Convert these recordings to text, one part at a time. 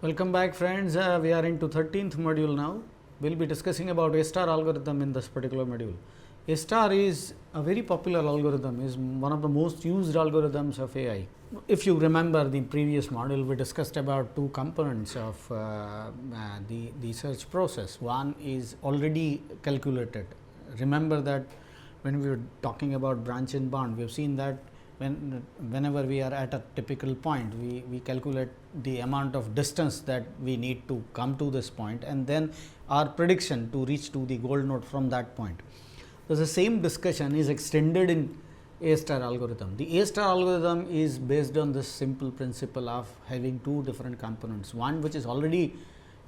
Welcome back, friends. We are into 13th module now. We'll be discussing about A star algorithm in this particular module. A star is a very popular algorithm, is one of the most used algorithms of AI. If you remember the previous module, we discussed about two components of the search process. One is already calculated. Remember that when we were talking about branch and bound, we have seen that whenever we are at a typical point, we calculate the amount of distance that we need to come to this point, and then our prediction to reach to the goal node from that point. So, the same discussion is extended in A star algorithm. The A star algorithm is based on this simple principle of having two different components, one which is already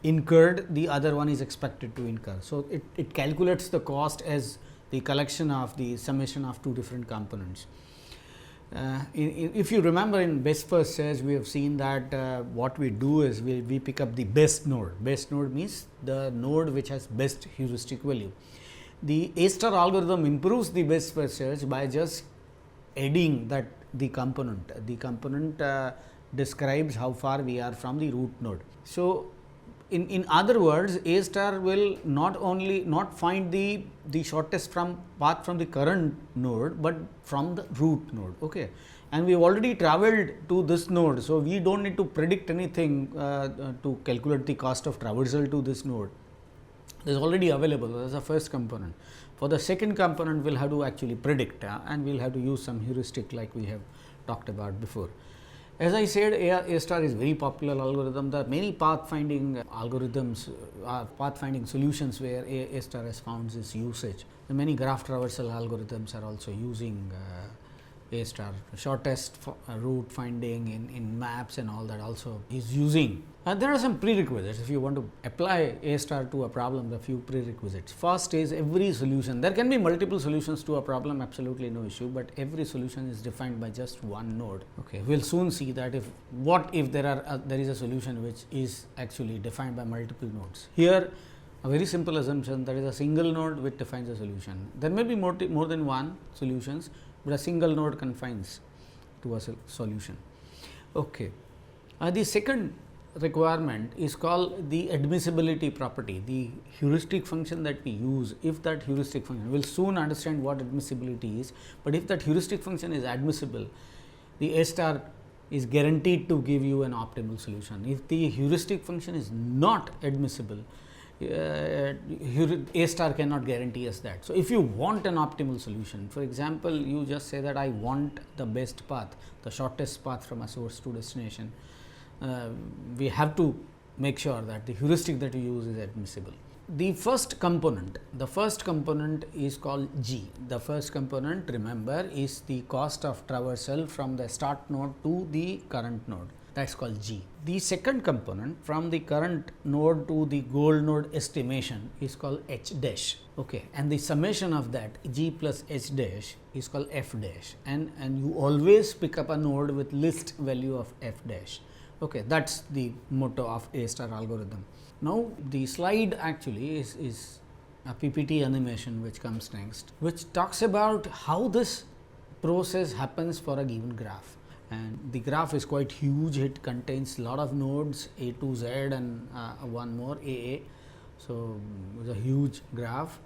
incurred, the other one is expected to incur. So, it calculates the cost as the collection of the summation of two different components. If you remember, in best first search, we have seen that what we do is we pick up the best node. Best node means the node which has best heuristic value. The A star algorithm improves the best first search by just adding that the component. The component describes how far we are from the root node. So, in other words, A star will not find the shortest path from the current node, but from the root node. Okay, and we have already traveled to this node, so we don't need to predict anything to calculate the cost of traversal to this node. It is already available. That is the first component. For the second component, we will have to actually predict, and we will have to use some heuristic like we have talked about before. As I said, A star is very popular algorithm. There are many pathfinding algorithms, pathfinding solutions where A star has found its usage. The many graph traversal algorithms are also using A star. Shortest route finding in maps and all that also is using. There are some prerequisites. If you want to apply A star to a problem, the few prerequisites. First is every solution. There can be multiple solutions to a problem, absolutely no issue, but every solution is defined by just one node. Okay, we will soon see that if there is a solution which is actually defined by multiple nodes. Here, a very simple assumption, that is a single node which defines a solution. There may be more than one solutions, but a single node confines to a solution. Okay. The second requirement is called the admissibility property, the heuristic function that we use. If that heuristic function, we will soon understand what admissibility is, but if that heuristic function is admissible, the A star is guaranteed to give you an optimal solution. If the heuristic function is not admissible, A star cannot guarantee us that. So, if you want an optimal solution, for example, you just say that I want the best path, the shortest path from a source to destination, we have to make sure that the heuristic that you use is admissible. The first component is called G. The first component, remember, is the cost of traversal from the start node to the current node. That is called G. The second component, from the current node to the goal node estimation, is called H dash. Okay, and the summation of that G plus H dash is called F dash, and you always pick up a node with least value of F dash. Okay, that is the motto of A star algorithm. Now, the slide actually is a PPT animation which comes next, which talks about how this process happens for a given graph. And the graph is quite huge. It contains a lot of nodes A to Z and one more AA. So, it is a huge graph,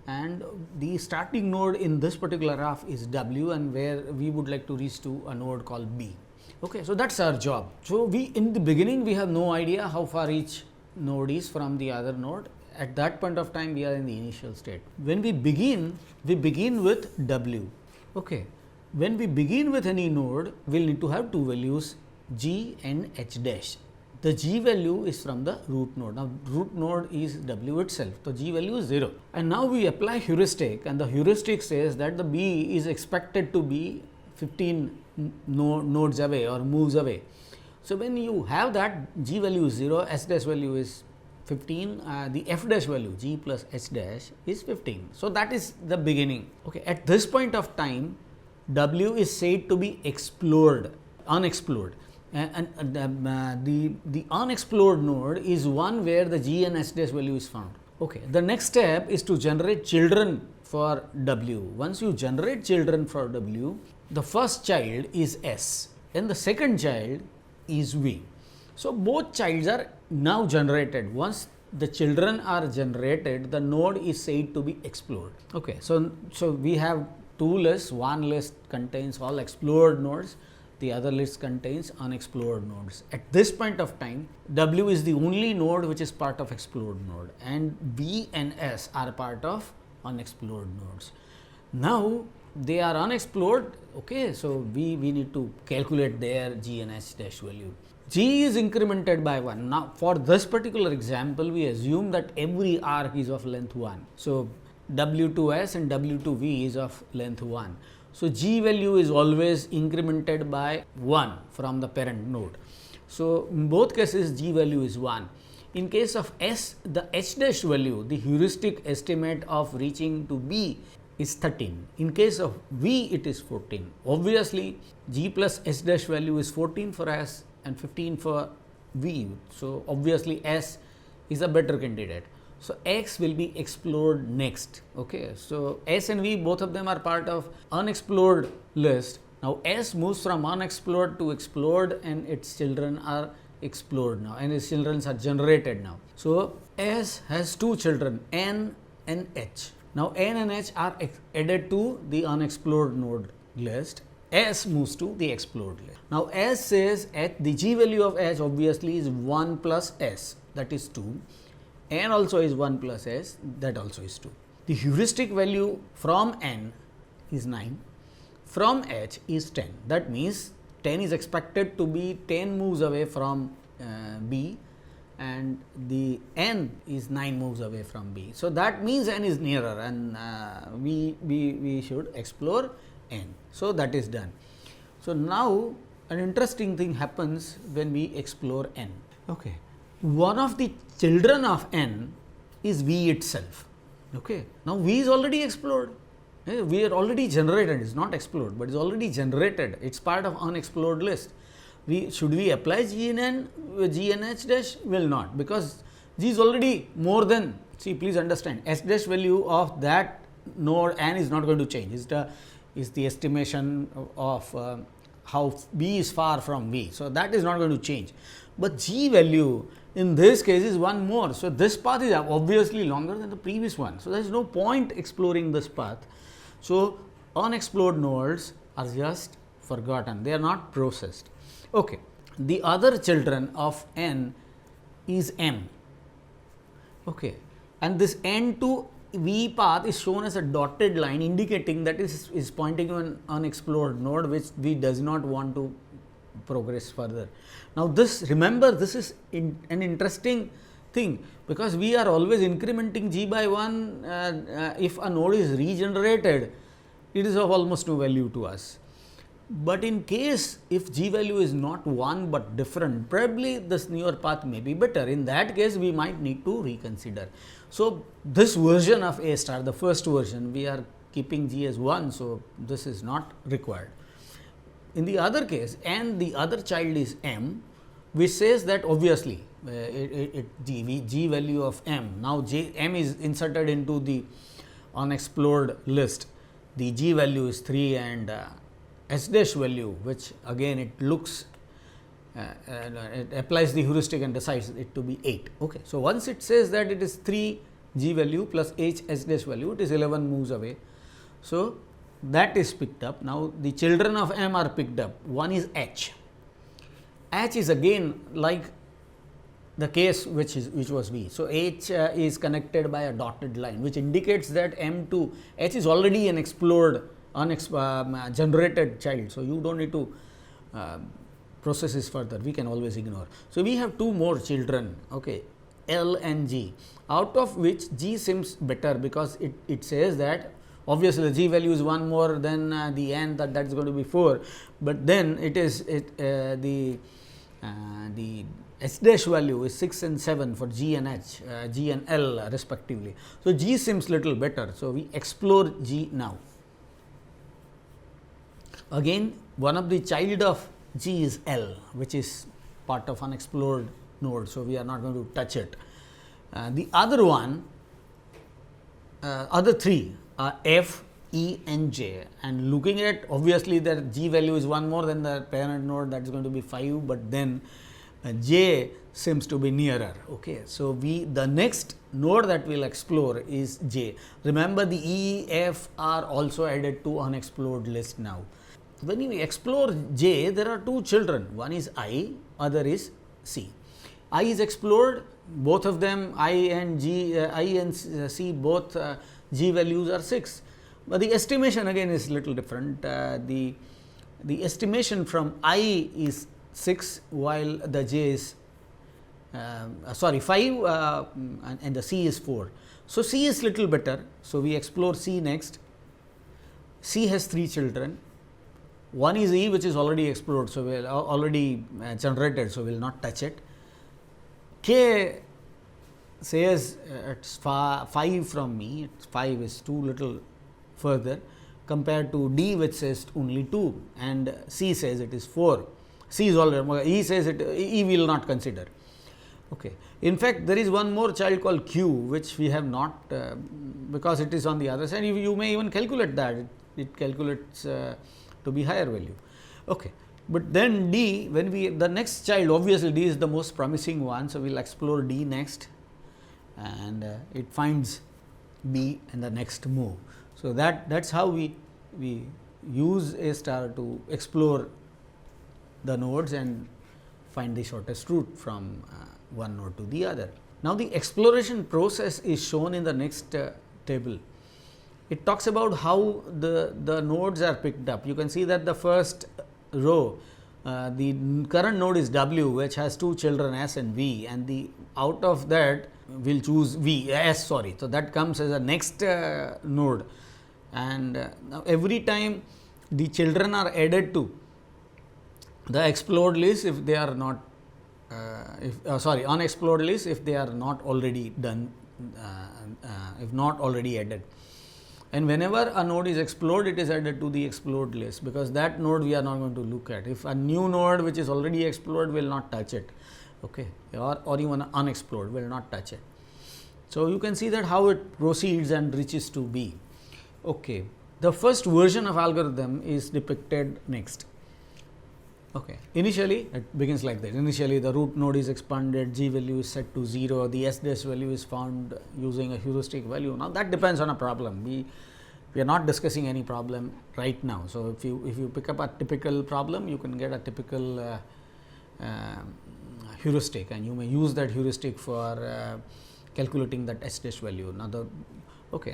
and the starting node in this particular graph is W, and where we would like to reach to a node called B. Okay, so that is our job. So, in the beginning we have no idea how far each node is from the other node. At that point of time, we are in the initial state. When we begin with W. Okay. When we begin with any node, we will need to have two values, G and H dash. The G value is from the root node. Now, root node is W itself. So, G value is 0. And now, we apply heuristic, and the heuristic says that the B is expected to be 15 nodes away or moves away. So, when you have that G value is 0, S dash value is 15, the F dash value G plus H dash is 15. So, that is the beginning. Okay. At this point of time, W is said to be unexplored, and the unexplored node is one where the G and S dash value is found. Okay. The next step is to generate children for W. Once you generate children for W, the first child is S and the second child is V. So both childs are now generated. Once the children are generated, the node is said to be explored. Okay, so we have two lists. One list contains all explored nodes, the other list contains unexplored nodes. At this point of time, W is the only node which is part of explored node, and B and S are part of unexplored nodes. Now they are unexplored. Okay, so we need to calculate their G and H dash value. G is incremented by 1. Now for this particular example, we assume that every arc is of length 1. So W to S and W to V is of length 1. So G value is always incremented by 1 from the parent node. So in both cases, G value is 1. In case of S, the H dash value, the heuristic estimate of reaching to B is 13. In case of V, it is 14. Obviously, G plus H dash value is 14 for S and 15 for V. So obviously, S is a better candidate. So X will be explored next. Okay, so S and V, both of them are part of unexplored list. Now S moves from unexplored to explored, and its children are explored now, and its children are generated now. So S has two children, N and H. Now N and H are added to the unexplored node list. S moves to the explored list. Now S says the G value of H obviously is 1 plus S, that is 2. N also is 1 plus S, that also is 2. The heuristic value from N is 9, from H is 10. That means 10 is expected to be 10 moves away from B, and the N is 9 moves away from B. So that means N is nearer, and we should explore N. So that is done. So now an interesting thing happens when we explore N. Okay. One of the children of N is V itself. Okay. Now V is already explored. We are already generated. It's not explored, but it's already generated. It's part of unexplored list. Should we apply G and N, G and H dash? Will not, because G is already more than. See, please understand, H dash value of that node N is not going to change. Is the estimation of how B is far from V. So that is not going to change. But G value in this case is one more. So this path is obviously longer than the previous one. So there is no point exploring this path. So unexplored nodes are just forgotten. They are not processed. Okay. The other children of N is M. Okay. And this N to V path is shown as a dotted line, indicating that is pointing to an unexplored node which we does not want to progress further. Now this, remember, this is an interesting thing, because we are always incrementing G by 1. If a node is regenerated, it is of almost no value to us. But in case if G value is not 1 but different, probably this newer path may be better. In that case, we might need to reconsider. So this version of A star, the first version, we are keeping G as 1, so this is not required. In the other case, and the other child is M, which says that obviously G value of M. Now M is inserted into the unexplored list. The G value is 3, and S dash value, which again it looks, it applies the heuristic and decides it to be 8. Okay. So once it says that it is 3 G value plus H S dash value, it is 11 moves away. So that is picked up. Now the children of M are picked up. One is H. H is again like the case which was V. So H is connected by a dotted line, which indicates that M to H is already an explored, generated child. So you don't need to process this further. We can always ignore. So we have two more children. Okay, L and G, out of which G seems better, because it says that obviously the G value is 1 more than the N, that is going to be 4, but then it is the S dash value is 6 and 7 for G and H, G and L respectively. So G seems little better. So we explore G now. Again, one of the child of G is L, which is part of unexplored node. So we are not going to touch it. The other one, other three are F, E and J, and looking at, obviously the G value is 1 more than the parent node, that is going to be 5, but then J seems to be nearer. Okay, so the next node that we'll explore is J. Remember, the E, F are also added to unexplored list now. When you explore J, there are two children. One is I, other is C. I is explored. Both of them, I and C, both G values are 6. But the estimation again is little different. The estimation from I is 6, while the J is 5 and the C is 4. So, C is little better. So, we explore C next. C has 3 children. One is E, which is already explored. So, we will already generated. So, we will not touch it. K says it's 5 from me, 5 is too little further compared to D, which says only 2, and C says it is 4. C is already, E says E will not consider. Okay. In fact, there is one more child called Q, which we have not because it is on the other side. You may even calculate that, it calculates to be higher value. Okay. But then D, when the next child, obviously D is the most promising one. So, we will explore D next, and it finds B in the next move. So, that is how we use A star to explore the nodes and find the shortest route from one node to the other. Now, the exploration process is shown in the next table. It talks about how the nodes are picked up. You can see that the first row, the current node is W, which has 2 children S and V, and out of that we will choose S. So, that comes as a next node, and now every time the children are added to the explored list if they are not unexplored list if they are not already done, if not already added. And whenever a node is explored, it is added to the explored list, because that node we are not going to look at. If a new node which is already explored, will not touch it, okay, or even unexplored will not touch it. So, you can see that how it proceeds and reaches to B. Okay. The first version of algorithm is depicted next. Okay. Initially, it begins like this. Initially, the root node is expanded, G value is set to 0, the S dash value is found using a heuristic value. Now, that depends on a problem. We are not discussing any problem right now. So, if you pick up a typical problem, you can get a typical heuristic, and you may use that heuristic for calculating that S dash value. Now,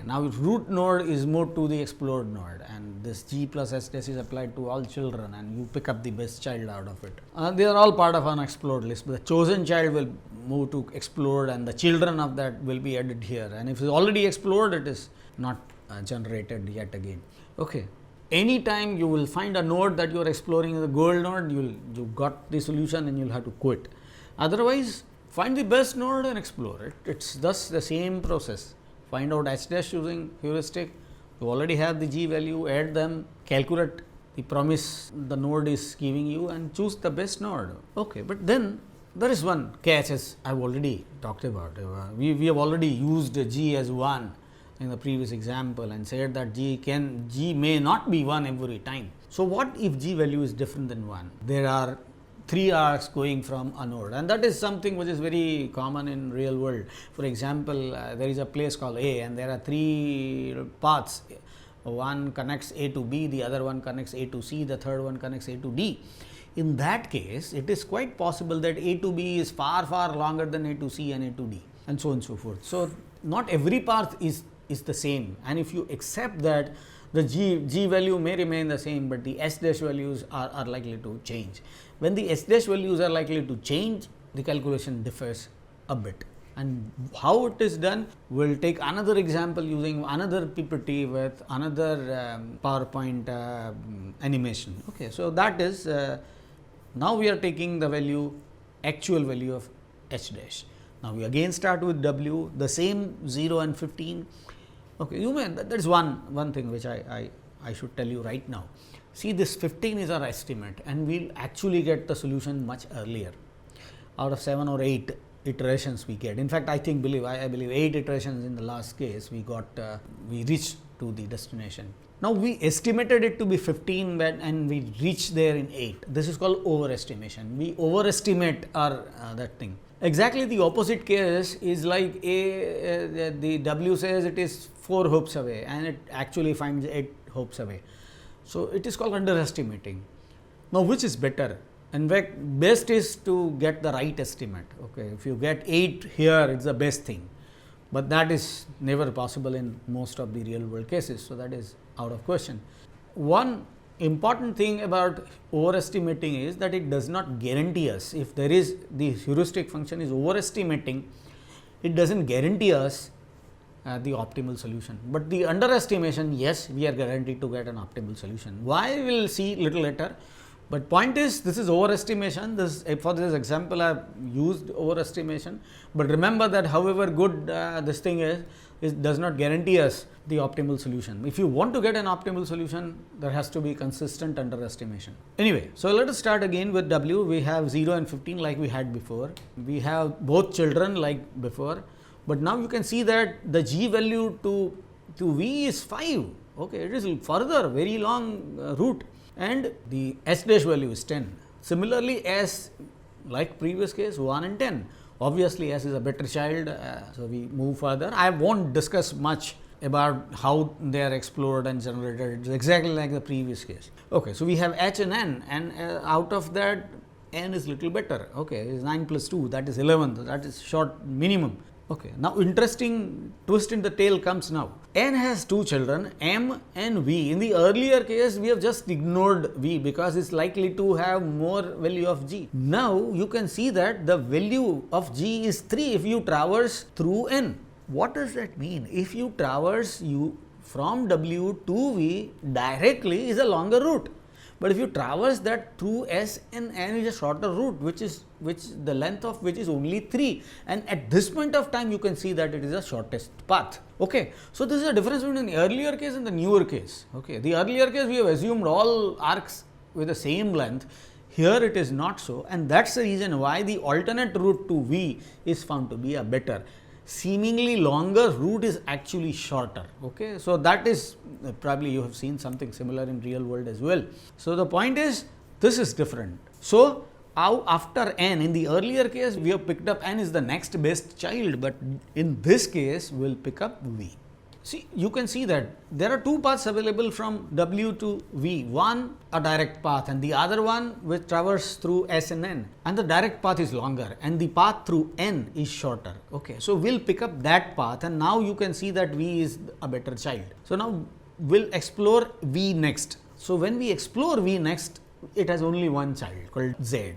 now root node is moved to the explored node, and this G plus S dash is applied to all children, and you pick up the best child out of it. They are all part of an explored list, but the chosen child will move to explored, and the children of that will be added here, and if it is already explored, it is not generated yet again. Okay. Anytime you will find a node that you are exploring, the gold node, you got the solution and you will have to quit. Otherwise, find the best node and explore it. It is thus the same process. Find out S dash using heuristic, you already have the G value, add them, calculate the promise the node is giving you, and choose the best node. Okay, but then there is one catch, as I have already talked about. We have already used G as 1 in the previous example and said that G may not be 1 every time. So, what if G value is different than 1? There are 3 arcs going from a node, and that is something which is very common in real world. For example, there is a place called A, and there are 3 paths. One connects A to B, the other one connects A to C, the third one connects A to D. In that case, it is quite possible that A to B is far longer than A to C and A to D, and so on and so forth. So, not every path is the same, and if you accept that, the G value may remain the same, but the S dash values are likely to change. When the S dash values are likely to change, the calculation differs a bit, and how it is done, we will take another example using another PPT with another PowerPoint animation. Okay, so, that is now we are taking the actual value of H dash. Now, we again start with W, the same 0 and 15. Okay, that is one thing which I should tell you right now. See, this 15 is our estimate, and we will actually get the solution much earlier. Out of 7 or 8 iterations we get. In fact, I believe 8 iterations in the last case we reached to the destination. Now we estimated it to be 15 and we reached there in 8. This is called overestimation. We overestimate our that thing. Exactly the opposite case is like the W says it is 4 hopes away and it actually finds 8 hopes away. So it is called underestimating. Now which is better? In fact, best is to get the right estimate. Okay, if you get 8 here, it's the best thing, but that is never possible in most of the real world cases. So that is out of question. One important thing about overestimating is that it does not guarantee us. If there is the heuristic function is overestimating, it doesn't guarantee us the optimal solution. But the underestimation, yes, we are guaranteed to get an optimal solution. Why, we will see little later. But point is, this is overestimation. For this example, I have used overestimation. But remember that however good this thing is, it does not guarantee us the optimal solution. If you want to get an optimal solution, there has to be consistent underestimation. Anyway, so let us start again with W. We have 0 and 15 like we had before. We have both children like before. But now you can see that the G value to V is 5. Okay, it is further very long route. And the S dash value is 10. Similarly, S, like previous case, 1 and 10. Obviously, S is a better child, so we move further. I won't discuss much about how they are explored and generated. It's exactly like the previous case. Okay, so we have H and N, and out of that, N is little better. Okay, it's 9 plus 2, that is 11. That is short minimum. Okay, now interesting twist in the tale comes now. N has 2 children, M and V. In the earlier case, we have just ignored V because it's likely to have more value of G. Now you can see that the value of G is 3 if you traverse through N. What does that mean? If you traverse from W to V directly is a longer route. But if you traverse that through S and N is a shorter route, which the length of which is only 3, and at this point of time you can see that it is the shortest path. Okay, so this is a difference between the earlier case and the newer case. Okay, the earlier case we have assumed all arcs with the same length. Here it is not so, and that's the reason why the alternate route to V is found to be a better. Seemingly longer route is actually shorter. Okay, so that is probably you have seen something similar in real world as well. So the point is, this is different. So after N, in the earlier case we have picked up N is the next best child, but in this case we will pick up V. See, you can see that there are 2 paths available from W to V. One, a direct path, and the other one which traverses through S and N. And the direct path is longer and the path through N is shorter. Okay, so we'll pick up that path, and now you can see that V is a better child. So now we'll explore V next. So when we explore V next, it has only one child called Z.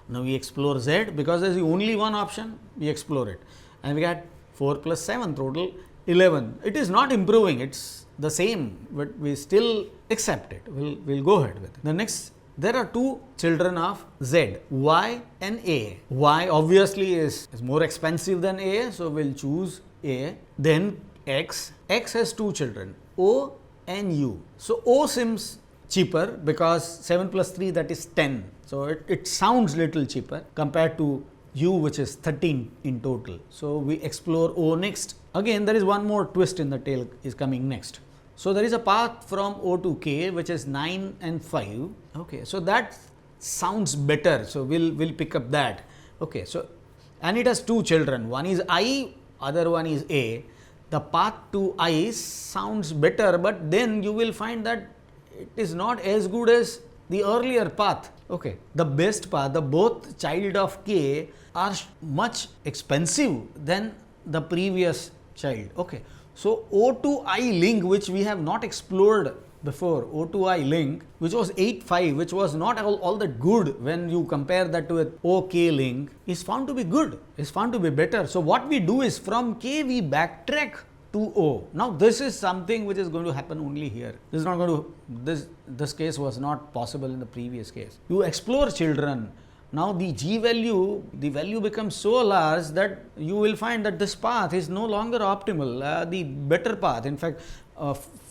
Now we explore Z because there is only one option, we explore it. And we got 4 plus 7 total 11. It is not improving, it's the same, but we still accept it. We'll go ahead with it. The next, there are 2 children of Z, Y and A. Y obviously is more expensive than A, so we'll choose A. Then X. X has 2 children, O and U. So O seems cheaper because 7 plus 3, that is 10. So it sounds little cheaper compared to U, which is 13 in total. So we explore O next. Again, there is one more twist in the tale is coming next. So there is a path from O to K, which is 9 and 5. Okay, so that sounds better. So we'll pick up that. Okay, so and it has 2 children. One is I, other one is A. The path to I sounds better, but then you will find that it is not as good as the earlier path. Okay, the best path, the both child of K are much expensive than the previous child. Okay, so O to I link, which we have not explored before, O to I link, which was 8-5, which was not all that good when you compare that with OK link, is found to be good, is found to be better. So what we do is from K we backtrack to O. Now this is something which is going to happen only here. This is not going to, this case was not possible in the previous case. You explore children. Now the G value, the value becomes so large that you will find that this path is no longer optimal, the better path. In fact,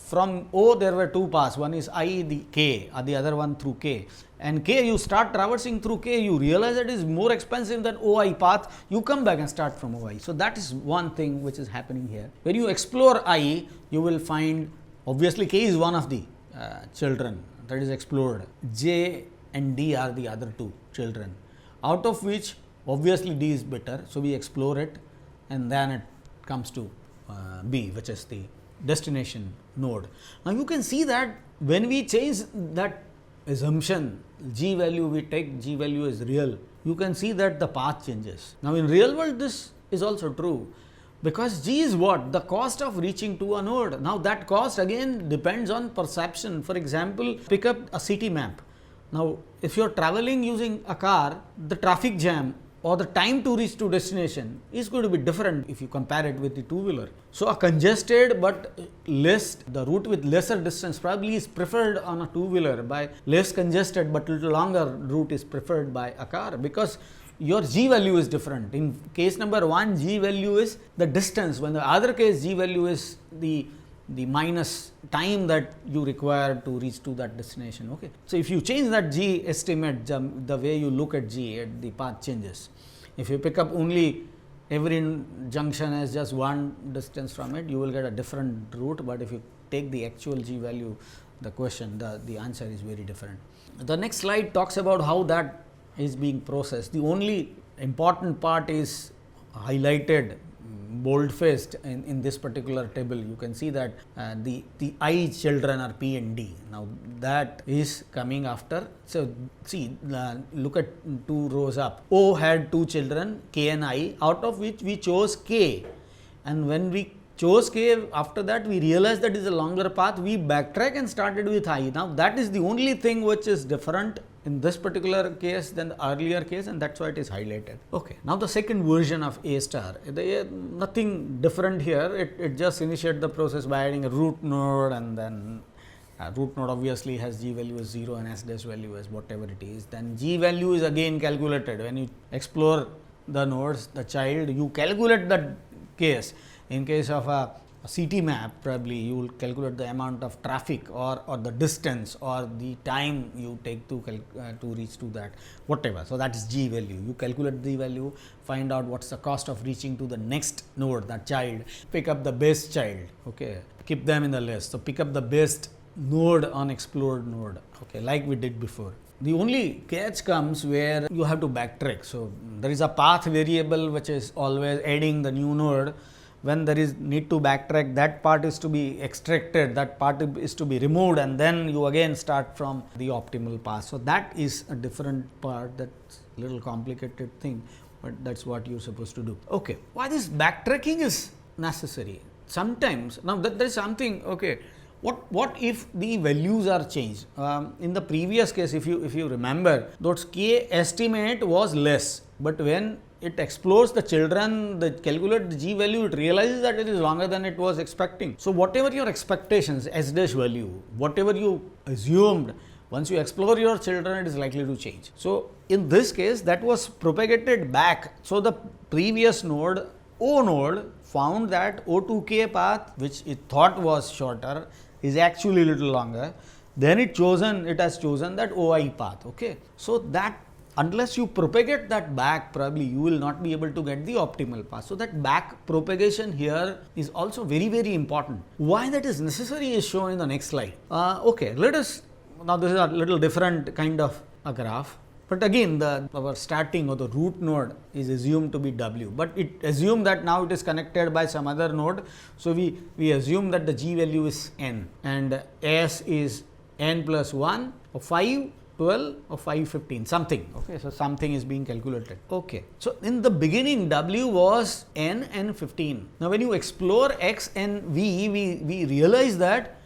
from O there were 2 paths, one is I, the K, the other one through K. And K, you start traversing through K, you realize that it is more expensive than OI path, you come back and start from OI. So that is one thing which is happening here. When you explore I, you will find Obviously, K is one of the children that is explored. J and D are the other two children, out of which obviously D is better. So, we explore it and then it comes to B, which is the destination node. Now, you can see that when we change that assumption, G value, we take G value as real, you can see that the path changes. Now, in real world this is also true, because G is what? The cost of reaching to a node. Now, that cost again depends on perception. For example, pick up a city map. Now, if you are traveling using a car, the traffic jam or the time to reach to destination is going to be different if you compare it with the two-wheeler. So, a congested but the route with lesser distance probably is preferred on a two-wheeler, by less congested but little longer route is preferred by a car, because your G value is different. In case number 1, G value is the distance, when the other case G value is the minus time that you require to reach to that destination. Okay. So, if you change that G estimate, the way you look at G, the path changes. If you pick up only every junction as just one distance from it, you will get a different route, but if you take the actual G value, the answer is very different. The next slide talks about how that is being processed. The only important part is highlighted, bold faced in this particular table. You can see that the I children are P and D. Now, that is coming after. So, see, look at 2 rows up. O had 2 children, K and I, out of which we chose K, and when we chose K, after that we realized that is a longer path, we backtrack and started with I. Now, that is the only thing which is different in this particular case than the earlier case, and that is why it is highlighted. Okay. Now, the second version of A star, nothing different here, it just initiates the process by adding a root node, and then root node obviously has G value as 0 and S dash value as whatever it is. Then G value is again calculated. When you explore the nodes, the child, you calculate that case. In case of a CT map, probably you will calculate the amount of traffic or the distance or the time you take to reach to that, whatever. So, that is G value. You calculate the value, find out what is the cost of reaching to the next node, that child, pick up the best child, okay, keep them in the list. So, pick up the best node on explored node, okay, like we did before. The only catch comes where you have to backtrack. So, there is a path variable which is always adding the new node. When there is need to backtrack, that part is to be extracted, that part is to be removed, and then you again start from the optimal path. So, that is a different part, that's a little complicated thing, but that is what you are supposed to do. Okay. Why this backtracking is necessary? Sometimes, now that there is something, okay, what if the values are changed? In the previous case, if you remember, those K estimate was less, but when it explores the children, calculate the G value, it realizes that it is longer than it was expecting. So, whatever your expectations, S dash value, whatever you assumed, once you explore your children, it is likely to change. So, in this case, that was propagated back. So, the previous node, O node, found that O2K path, which it thought was shorter, is actually a little longer. Then it has chosen that OI path. Okay. So, that unless you propagate that back, probably you will not be able to get the optimal path. So, that back propagation here is also very, very important. Why that is necessary is shown in the next slide. Okay, let us, now this is a little different kind of a graph, but again our starting or the root node is assumed to be W, but it assumed that now it is connected by some other node. So, we assume that the G value is N and S is N plus 1 or 5, 12 or 5, 15, something. Okay. So, something is being calculated. Okay. So, in the beginning W was N and 15. Now, when you explore X and V, we realize that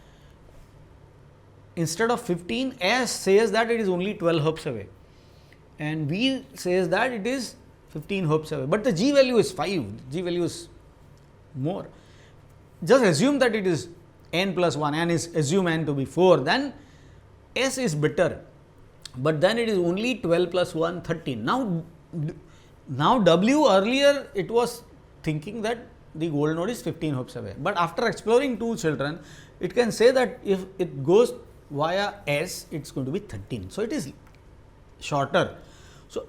instead of 15, S says that it is only 12 hops away and V says that it is 15 hops away, but the G value is 5, G value is more. Just assume that it is N plus 1, N is assume N to be 4, then S is better. But then it is only 12 plus 1, 13. Now W earlier it was thinking that the goal node is 15 hops away, but after exploring 2 children, it can say that if it goes via S, it is going to be 13. So, it is shorter. So,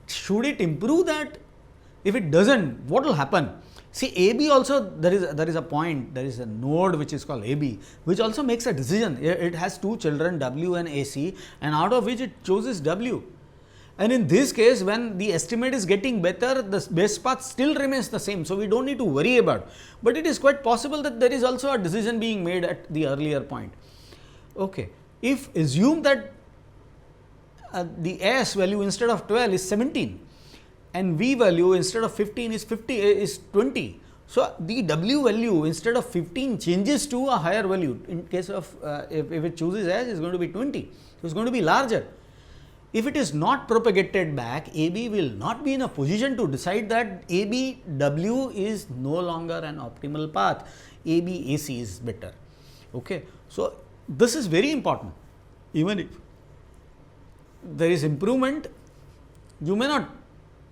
should it improve that? If it does not, what will happen? See, AB also, there is a point, there is a node which is called AB, which also makes a decision. It has two children, W and AC, and out of which it chooses W. And in this case, when the estimate is getting better, the best path still remains the same. So, we do not need to worry about. But it is quite possible that there is also a decision being made at the earlier point. Okay. If assume that the S value instead of 12 is 17 and V value instead of 15 is 20. So, the W value instead of 15 changes to a higher value. In case of if it chooses S, it is going to be 20. So, it is going to be larger. If it is not propagated back, AB will not be in a position to decide that AB W is no longer an optimal path, AB AC is better. Okay. So, this is very important. Even if there is improvement, you may not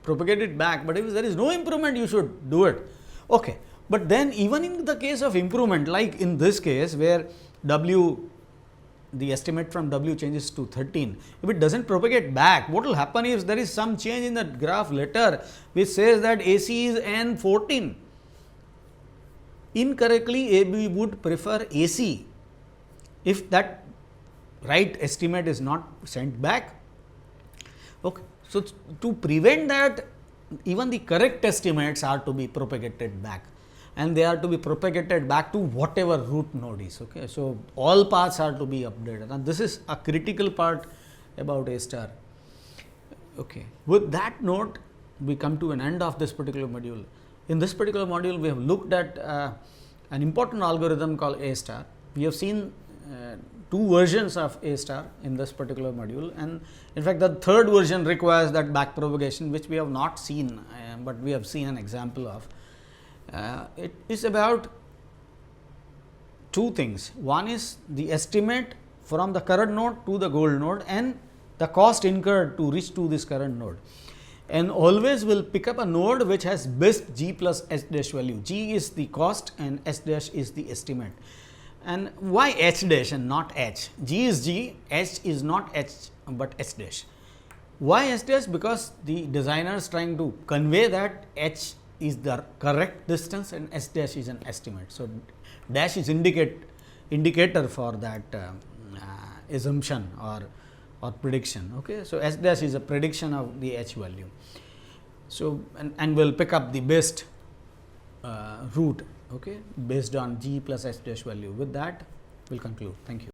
propagate it back, but if there is no improvement, you should do it. Okay. But then even in the case of improvement, like in this case where W, the estimate from W changes to 13, if it does not propagate back, what will happen if there is some change in the graph later which says that AC is N 14? Incorrectly, AB would prefer AC if that right estimate is not sent back. Okay. So, to prevent that, even the correct estimates are to be propagated back, and they are to be propagated back to whatever root node is. Okay. So, all paths are to be updated, and this is a critical part about A star. Okay. With that note, we come to an end of this particular module. In this particular module, we have looked at an important algorithm called A star. We have seen two versions of A star in this particular module, and in fact, the third version requires that back propagation, which we have not seen, but we have seen an example of. It is about two things. One is the estimate from the current node to the goal node and the cost incurred to reach to this current node, and always will pick up a node which has best G plus S dash value. G is the cost and S dash is the estimate. And why H dash and not H? G is G, H is not H, but H dash. Why H dash? Because the designer is trying to convey that H is the correct distance and S dash is an estimate. So, dash is indicator for that assumption or prediction. Okay. So, S dash is a prediction of the H value. So, and will pick up the best route, okay, based on G plus S dash value. With that, we will conclude. Thank you.